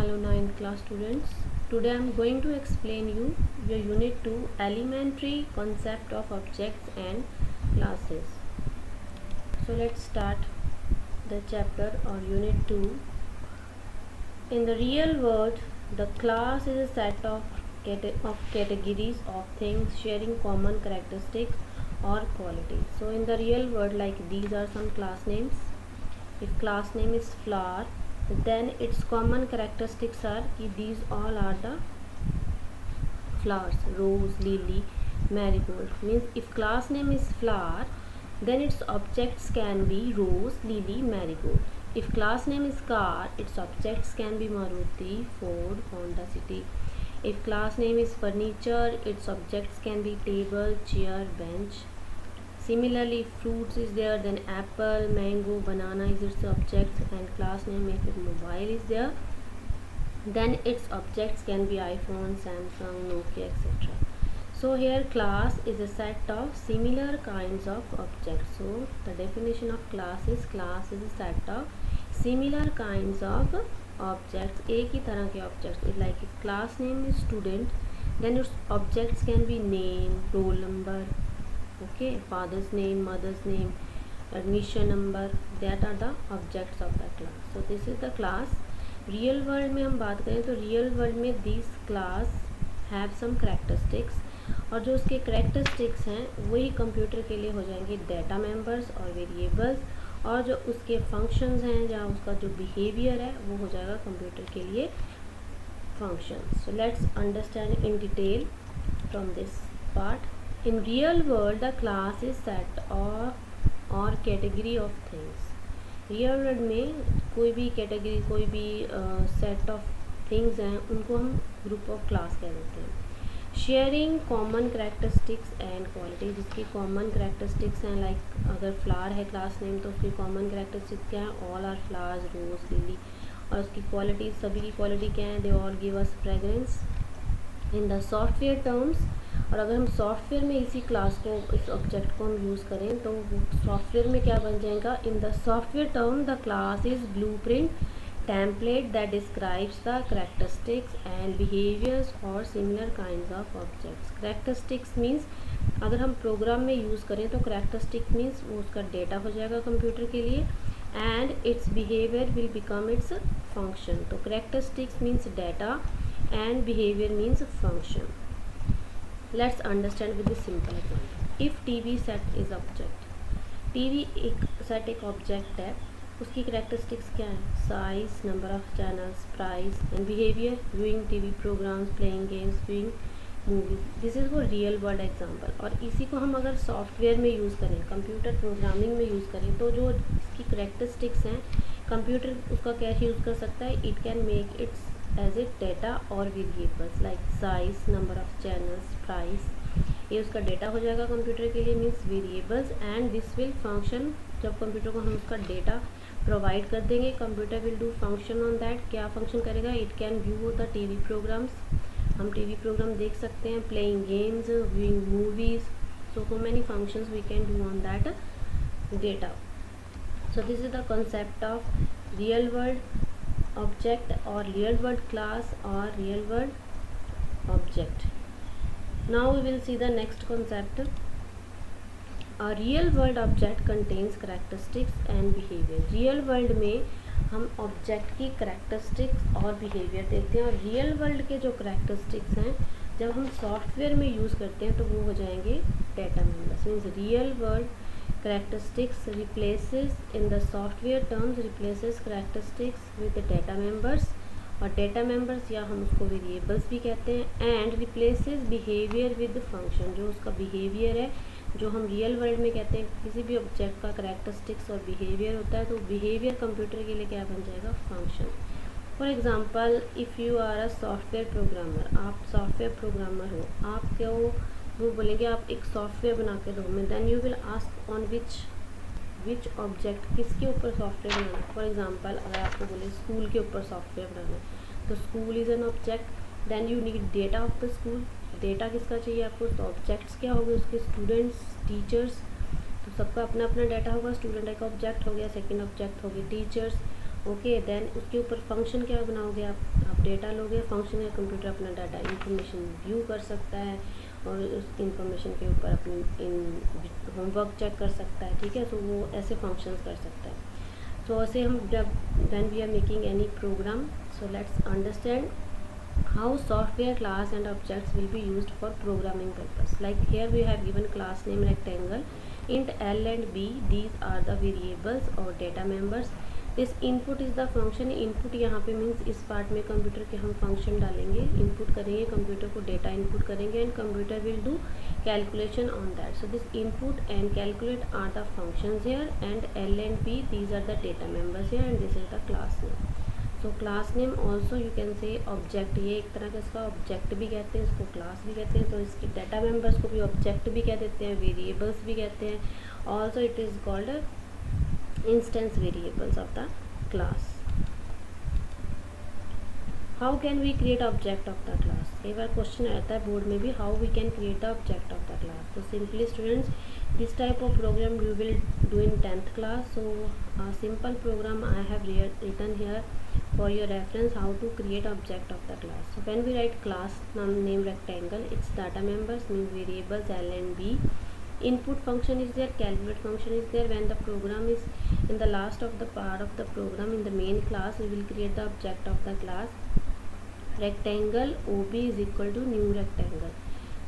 Hello 9th class students. Today I am going to explain you your unit 2 elementary concept of objects and classes. So let's start the chapter or unit 2. In the real world, the class is a set of categories of things sharing common characteristics or qualities. So in the real world, like these are some class names. If class name is flower, then its common characteristics are these all are the flowers: rose, lily, marigold. Means if class name is flower, then its objects can be rose, lily, marigold. If class name is car, its objects can be Maruti, Ford, Honda City. If class name is furniture, its objects can be table, chair, bench. Similarly, if fruits is there, then apple, mango, banana is its objects, and class name if mobile is there, then its objects can be iPhone, Samsung, Nokia, etc. So here class is a set of similar kinds of objects. So the definition of class is a set of similar kinds of objects. एक ही तरह के objects. Like if class name is student, then its objects can be name, roll number, okay, father's name, mother's name, admission number. That are the objects of the class. So this is the class. Real world में हम बात करें तो real world में this class have some characteristics, और जो उसके characteristics हैं वही कंप्यूटर के लिए हो जाएंगे डेटा मेंबर्स और वेरिएबल्स, और जो उसके फंक्शंस हैं जहाँ उसका जो बिहेवियर है वो हो जाएगा कंप्यूटर के लिए functions. So let's understand in detail from this part. In real world the class is set और category of things. Real world में कोई भी कैटेगरी, कोई भी सेट ऑफ थिंग्स हैं, उनको हम ग्रुप ऑफ क्लास कह देते हैं. Sharing common characteristics and quality. जिसकी कॉमन करैक्टरिस्टिक्स हैं, लाइक अगर फ्लावर है क्लास नेम तो उसकी कॉमन करैक्टरिस्टिक्स क्या है? All are flowers, rose, lily. और उसकी क्वालिटी, सभी की क्वालिटी क्या है? They all give us fragrance. In the software terms, और अगर हम सॉफ्टवेयर में इसी क्लास को, इस ऑब्जेक्ट को हम यूज़ करें तो सॉफ्टवेयर में क्या बन जाएगा? In the software term the class is blueprint template that describes the characteristics and behaviours और similar kinds of objects. Characteristics means अगर हम प्रोग्राम में यूज़ करें तो करैक्टरिस्टिक मीन्स वो उसका डेटा हो जाएगा कंप्यूटर के लिए, and its behaviour will become its function. तो characteristics means data and behavior means function. Let's understand with a simple example. If TV set is object, TV एक set एक object है, उसकी characteristics क्या है? Size, number of channels, price and behavior, viewing TV programs, playing games, viewing movies. This is for real world example. और इसी को हम अगर सॉफ्टवेयर में यूज़ करें, कंप्यूटर प्रोग्रामिंग में यूज़ करें, तो जो इसकी characteristics हैं कंप्यूटर उसका क्या यूज़ कर सकता है? It can make its as a data और variables like size, number of channels, price. ये उसका डेटा हो जाएगा कंप्यूटर के लिए, means variables. And this will function. जब कंप्यूटर को हम उसका डेटा प्रोवाइड कर देंगे, computer will do function on that. क्या फंक्शन करेगा? It can view the TV programmes. हम टीवी प्रोग्राम देख सकते हैं, playing games, viewing movies. So many functions we can do on that data. So this is the concept of real world object or real world class or real world object. Now we will see the next concept. A real world object contains characteristics and behavior. real world में हम object की characteristics और behavior देखते हैं, और real world के जो characteristics हैं जब हम सॉफ्टवेयर में यूज़ करते हैं तो वो हो जाएंगे data members. Means real world characteristics replaces in the software terms replaces characteristics with the data members, और data members या हम उसको variables भी कहते हैं, and replaces behavior with the function. जो उसका behavior है, जो हम real world में कहते हैं किसी भी object का characteristics और behavior होता है, तो behavior कंप्यूटर के लिए क्या बन जाएगा? function. For example, if you are a software programmer, आप सॉफ्टवेयर प्रोग्रामर हो, आपको वो बोलेंगे आप एक सॉफ्टवेयर बना के दो में, then you will ask on which object, किसके ऊपर सॉफ्टवेयर बनाना है. फॉर एग्जांपल अगर आपको बोले स्कूल के ऊपर सॉफ्टवेयर बनाना है, तो school is an object. Then you need data of the school. Data किसका चाहिए आपको? तो ऑब्जेक्ट्स क्या हो गए उसके? Students, teachers. तो सबका अपना अपना डाटा होगा. स्टूडेंट एक ऑब्जेक्ट हो गया, सेकेंड ऑब्जेक्ट हो गए टीचर्स. ओके, देन उसके ऊपर फंक्शन क्या बनाओगे आप डेटा लोगे, फंक्शन या कंप्यूटर अपना डाटा इंफॉर्मेशन व्यू कर सकता है और उस इंफॉर्मेशन के ऊपर अपनी होमवर्क चेक कर सकता है, ठीक है। सो वो ऐसे फंक्शंस कर सकता है। सो ऐसे हम जब when we are making any program, so let's understand how software class and objects will be used for programming purpose. Like here we have given class name rectangle, int l and b, these are the variables or data members. This input is the function. input यहाँ पे means इस part में computer के हम function डालेंगे, input करेंगे, computer को data input करेंगे and computer will do calculation on that. So this input and calculate are the functions here and l and b, these are the data members here and this is the class name. So class name also you can say object, ये एक तरह का इसका object भी कहते हैं, इसको class भी कहते हैं. तो इसके डाटा मेंबर्स को भी ऑब्जेक्ट भी कह देते हैं, वेरिएबल्स भी कहते हैं. Also it is called instance variables of the class. How can we create object of the class. कई बार क्वेश्चन आता है बोर्ड में भी, how we can create the object of the class. तो simply students, this type of program you will do in 10th class. So a simple program I have written here for your reference, how to create object of the class. So when we write class name rectangle, its data members means variables l and b. Input function is there, calculate function is there. When the program is in the last of the part of the program in the main class, we will create the object of the class. Rectangle ob is equal to new rectangle.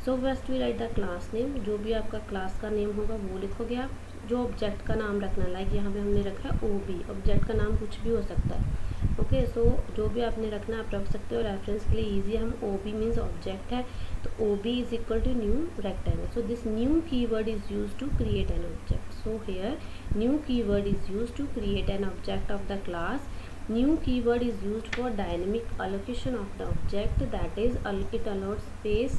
So first we write the class name, जो भी आपका class का name होगा वो लिखोगे आप. जो object का नाम रखना, लाइक यहाँ पे हमने रखा है OB, ऑब्जेक्ट का नाम कुछ भी हो सकता है. ओके, सो जो भी आपने रखना आप रख सकते हो. रेफरेंस के लिए ईजी, हम OB मीन्स ऑब्जेक्ट है, तो OB is equal to new rectangle. So this new keyword is use to create an object. So here new keyword is use to create an object of the class. New keyword is used for dynamic allocation of the object, that is it allows space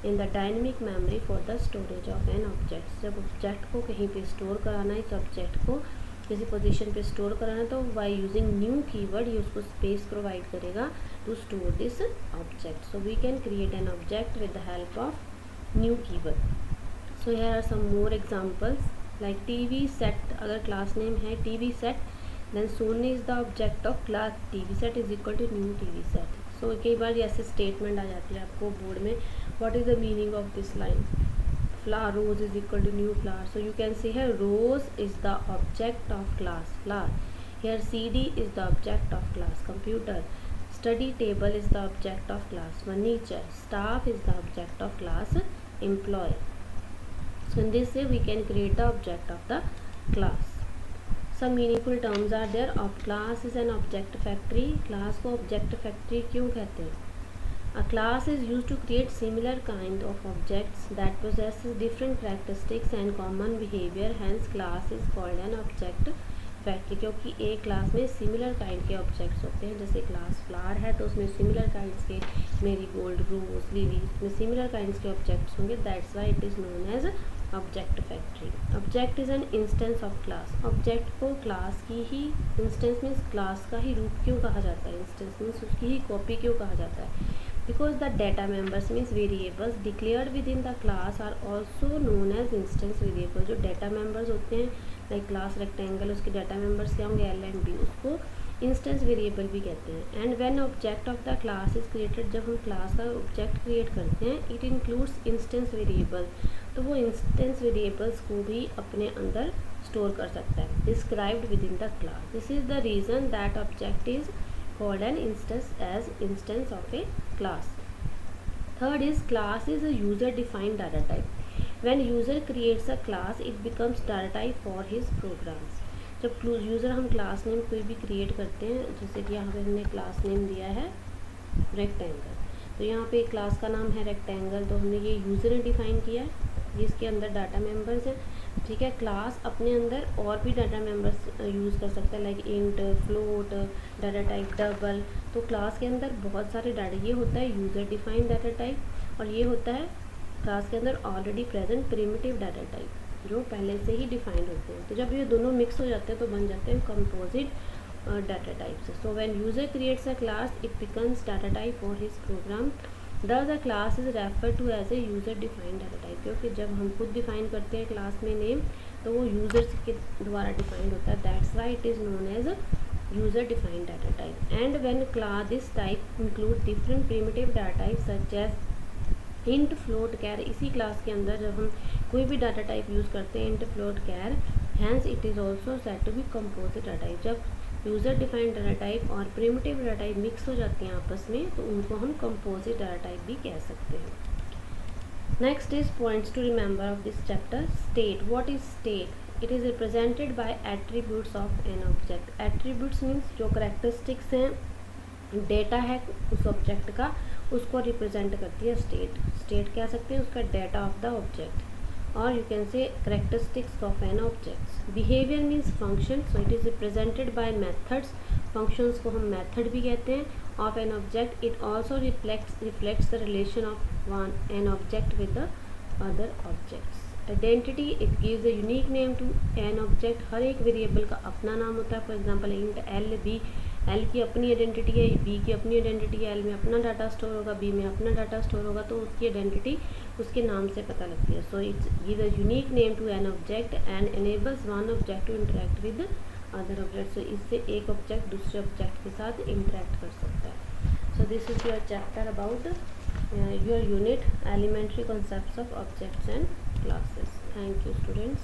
in the dynamic memory for the storage of an object. जब object को कहीं पे store कराना है, इस object को किसी position पे स्टोर कराना है, तो बाय यूजिंग न्यू कीवर्ड ये उसको स्पेस प्रोवाइड करेगा to store this object. So we can create an object with the help of new keyword. So here are some more examples, like TV set. अगर class name है TV set, then Sony is the object of class. TV set is equal to new TV set. So कई बार ऐसे statement आ जाती है आपको board में, what is the meaning of this line? Flower rose is equal to new flower. So you can see here rose is the object of class flower. Here CD is the object of class computer. Study table is the object of class furniture. Staff is the object of class employee. So in this way we can create the object of the class. Some meaningful terms are there. Of class is an object factory. Class को object factory क्यों कहते हैं? A class is used to create similar kind of objects that possesses different characteristics and common behavior. Hence class is called an object factory. क्योंकि एक class में similar kind के objects होते हैं. जैसे क्लास फ्लावर है तो उसमें सिमिलर काइंड्स के मेरीगोल्ड, रोज, लिली, इसमें सिमिलर काइंड्स के ऑब्जेक्ट्स होंगे. That's why it is known as object factory. Object is an instance of class. Object को क्लास की ही, इंस्टेंस मीन्स क्लास का ही रूप क्यों कहा जाता है, इंस्टेंस मीन्स उसकी ही कॉपी क्यों कहा जाता है? Because the data members means variables declared with in the class are also known as instance variable. जो डेटा मेंबर्स होते हैं लाइक क्लास रेक्टेंगल, उसके डाटा मेंबर्स क्या होंगे l and b, उसको इंस्टेंस वेरिएबल भी कहते हैं. And when object of the class is created, जब हम क्लास का ऑब्जेक्ट क्रिएट करते हैं, इट इंक्लूड्स इंस्टेंस वेरिएबल, तो वो इंस्टेंस वेरिएबल्स को भी अपने अंदर स्टोर कर सकता है, described with in the class. This is the reason that object is called an instance as instance of a class. Third is class is a user defined data type. When user creates a class, it becomes data type for his programs. जब user हम class name कोई भी create करते हैं, जैसे कि यहाँ पे हमने क्लास नेम दिया है रेक्टेंगल, तो यहाँ पे क्लास का नाम है रेक्टेंगल, तो हमने ये यूज़र ने डिफाइन किया है जिसके अंदर डाटा मेंबर्स हैं. ठीक है, क्लास अपने अंदर और भी डाटा मेंबर्स यूज़ कर सकता है, like int, float, data type, double. तो क्लास के अंदर बहुत सारे डाटा, ये होता है यूज़र डिफाइंड डाटा टाइप, और ये होता है क्लास के अंदर already present primitive data type जो पहले से ही डिफाइंड होते हैं. तो जब ये दोनों मिक्स हो जाते हैं तो बन जाते हैं composite data types. So when user creates a class, it becomes data type for his program. The class is refer to as a user defined data type, क्योंकि जब हम खुद डिफाइन करते हैं क्लास में नेम, तो वो यूज़र्स के द्वारा डिफाइंड होता है. That's why it is known as user defined data type. And when class this type include different primitive data types such as int, float, char, इसी क्लास के अंदर जब हम कोई भी डाटा टाइप यूज़ करते हैं int, float, char, hence it is also said to be composite data type. जब यूज़र डिफाइंड डाटा टाइप और प्रिमिटिव डाटा टाइप मिक्स हो जाती हैं आपस में तो उनको हम कंपोजिट डाटा टाइप भी कह सकते हैं. Next is points to remember of this chapter. State. What is state? It is represented by attributes of an object. Attributes means जो characteristics हैं डेटा है उस ऑब्जेक्ट का उसको रिप्रेजेंट करती है स्टेट. स्टेट कह सकते हैं उसका डेटा ऑफ द ऑब्जेक्ट और you can say characteristics of an object. Behavior means function, so it is represented by methods. functions को हम method भी कहते हैं. Of an object, it also reflects the relation of an object with the other objects. Identity, it gives a unique name to an object. हर एक variable का अपना नाम होता है. For example int L B, L की अपनी identity है, B की अपनी आइडेंटिटी है, एल में अपना डाटा स्टोर होगा, बी में अपना डाटा स्टोर होगा, तो उसकी आइडेंटिटी उसके नाम से पता लगती है. So it's give a unique name to an object and enables one object to interact with other object. So इससे एक ऑब्जेक्ट दूसरे ऑब्जेक्ट के साथ इंटरेक्ट कर सकता है. So this is your chapter about your unit elementary concepts of objects and classes. Thank you students.